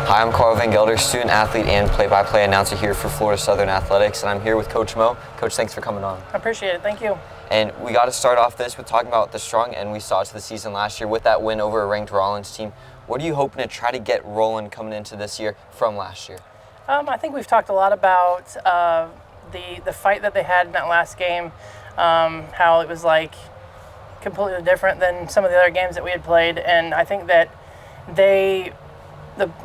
Hi, I'm Karl van Gelder, student athlete and play-by-play announcer here for Florida Southern Athletics, and I'm here with Coach Mo. Coach, thanks for coming on. I appreciate it. Thank you. And we got to start off this with talking about the strong end we saw to the season last year with that win over a ranked Rollins team. What are you hoping to try to get rolling coming into this year from last year? I think we've talked a lot about the fight that they had in that last game, how it was like completely different than some of the other games that we had played, and I think that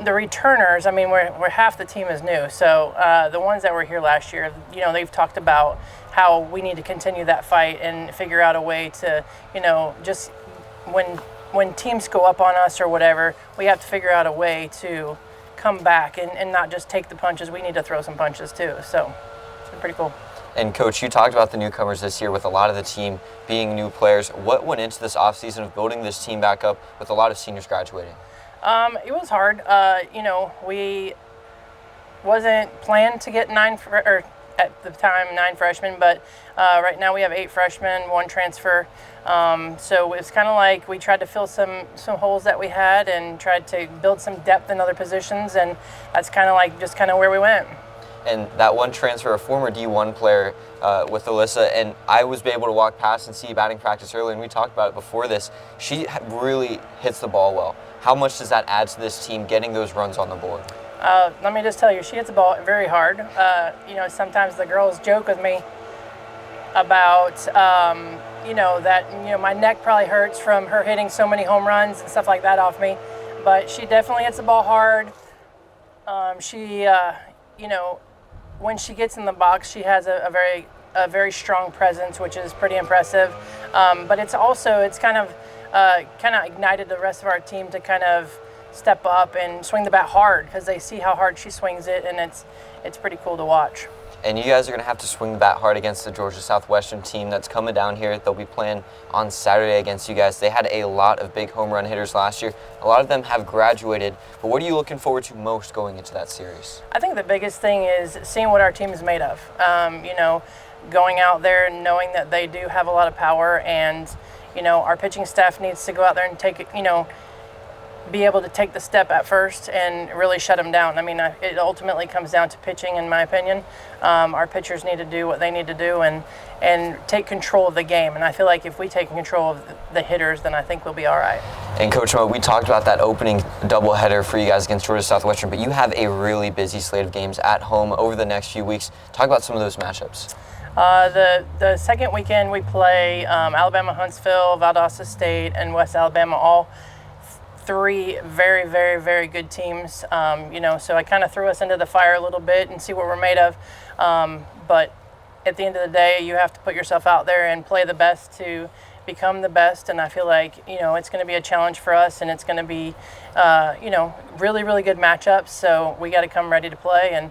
the returners, I mean, we're half the team is new, so the ones that were here last year, you know, they've talked about how we need to continue that fight and figure out a way to, you know, just when teams go up on us or whatever, we have to figure out a way to come back and not just take the punches. We need to throw some punches too, so it's been pretty cool. And Coach, you talked about the newcomers this year with a lot of the team being new players. What went into this offseason of building this team back up with a lot of seniors graduating? It was hard. You know, we wasn't planned to get nine freshmen, but right now we have 8 freshmen, 1 transfer. So it's kind of like we tried to fill some holes that we had and tried to build some depth in other positions, and that's kind of like just kind of where we went. And that one transfer, a former D1 player with Alyssa, and I was able to walk past and see batting practice earlier, and we talked about it before this. She really hits the ball well. How much does that add to this team getting those runs on the board? Let me just tell you, she hits the ball very hard. You know, sometimes the girls joke with me about, you know, that, you know, my neck probably hurts from her hitting so many home runs and stuff like that off me. But she definitely hits the ball hard. You know, when she gets in the box, she has a very strong presence, which is pretty impressive. But it's kind of ignited the rest of our team to kind of step up and swing the bat hard because they see how hard she swings it, and it's pretty cool to watch. And you guys are going to have to swing the bat hard against the Georgia Southwestern team that's coming down here. They'll be playing on Saturday against you guys. They had a lot of big home run hitters last year. A lot of them have graduated. But what are you looking forward to most going into that series? I think the biggest thing is seeing what our team is made of. You know, going out there and knowing that they do have a lot of power, and, you know, our pitching staff needs to go out there and take it, you know, be able to take the step at first and really shut them down. I mean, it ultimately comes down to pitching, in my opinion. Our pitchers need to do what they need to do and take control of the game. And I feel like if we take control of the hitters, then I think we'll be all right. And Coach Mo, we talked about that opening doubleheader for you guys against Georgia Southwestern, but you have a really busy slate of games at home over the next few weeks. Talk about some of those matchups. The second weekend we play Alabama, Huntsville, Valdosta State, and West Alabama, all 3 very, very, very good teams. You know, so I kind of threw us into the fire a little bit and see what we're made of. But at the end of the day, you have to put yourself out there and play the best to become the best. And I feel like, you know, it's going to be a challenge for us, and it's going to be, you know, really, really good matchups. So we got to come ready to play, and,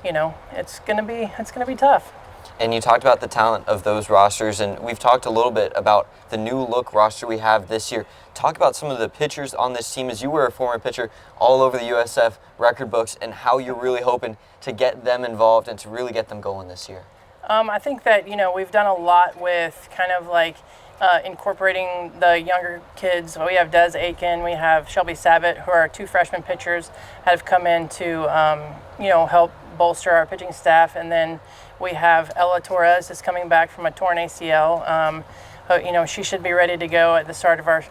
you know, it's going to be tough. And you talked about the talent of those rosters, and we've talked a little bit about the new look roster we have this year. Talk about some of the pitchers on this team, as you were a former pitcher all over the USF record books, and how you're really hoping to get them involved and to really get them going this year. I think that, you know, we've done a lot with kind of like incorporating the younger kids. We have Des Aiken, we have Shelby Sabat, who are 2 freshman pitchers that have come in to, you know, help bolster our pitching staff. And then we have Ella Torres is coming back from a torn ACL. You know, she should be ready to go at the start of our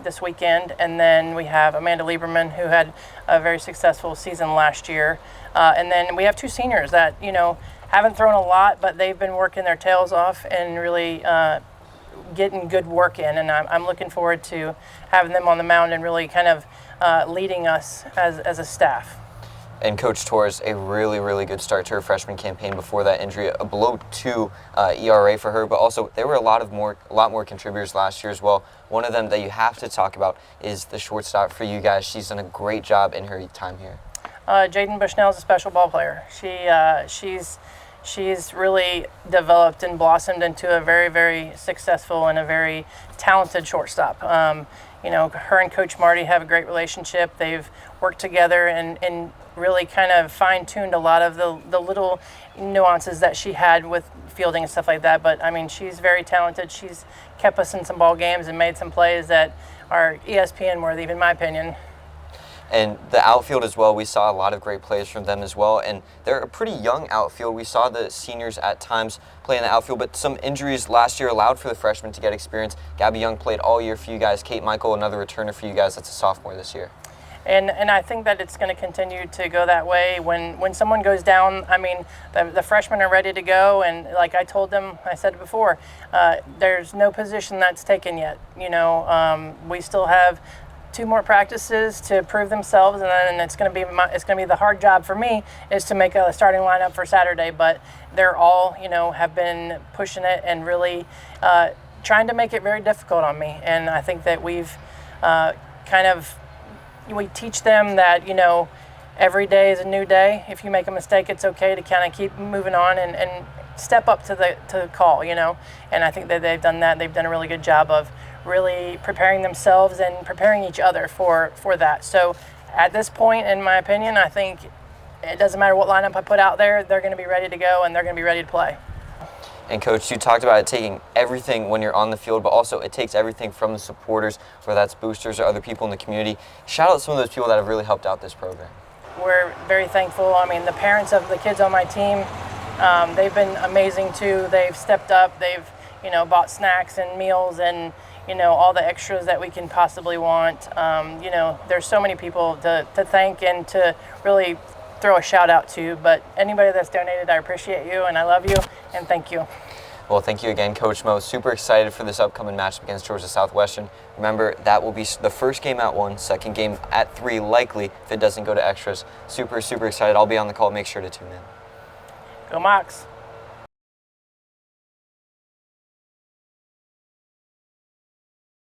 this weekend. And then we have Amanda Lieberman, who had a very successful season last year. And then we have 2 seniors that, you know, haven't thrown a lot, but they've been working their tails off and really getting good work in. And I'm looking forward to having them on the mound and really kind of leading us as a staff. And Coach Torres, a really, really good start to her freshman campaign before that injury, a below 2 ERA for her, but also there were a lot more contributors last year as well. One of them that you have to talk about is the shortstop for you guys. She's done a great job in her time here. Jaden Bushnell is a special ball player. She's really developed and blossomed into a very, very successful and a very talented shortstop. You know, her and Coach Marty have a great relationship. They've worked together and really kind of fine-tuned a lot of the little nuances that she had with fielding and stuff like that. But, I mean, she's very talented. She's kept us in some ball games and made some plays that are ESPN worthy, in my opinion. And the outfield as well, we saw a lot of great plays from them as well. And they're a pretty young outfield. We saw the seniors at times play in the outfield, but some injuries last year allowed for the freshmen to get experience. Gabby Young played all year for you guys. Kate Michael, another returner for you guys, that's a sophomore this year. And I think that it's going to continue to go that way. When someone goes down, I mean, the freshmen are ready to go. And like I told them, I said before, there's no position that's taken yet. You know, we still have 2 more practices to prove themselves, and then it's going to be the hard job for me is to make a starting lineup for Saturday. But they're all, you know, have been pushing it and really trying to make it very difficult on me. And I think that we've we teach them that, you know, every day is a new day. If you make a mistake, it's okay to kind of keep moving on and step up to the call, you know. And I think that they've done that. They've done a really good job of really preparing themselves and preparing each other for that. So at this point, in my opinion, I think it doesn't matter what lineup I put out there, they're going to be ready to go and they're going to be ready to play. And Coach, you talked about it taking everything when you're on the field, but also it takes everything from the supporters, whether that's boosters or other people in the community. Shout out some of those people that have really helped out this program. We're very thankful. I mean, the parents of the kids on my team, they've been amazing too. They've stepped up. They've, you know, bought snacks and meals and, you know, all the extras that we can possibly want. You know, there's so many people to thank and to really throw a shout out to, but anybody that's donated, I appreciate you and I love you and thank you. Well, thank you again, Coach Mo. Super excited for this upcoming matchup against Georgia Southwestern. Remember, that will be the first game at 1, second game at 3, likely if it doesn't go to extras. Super, super excited. I'll be on the call. Make sure to tune in. Go Mocs.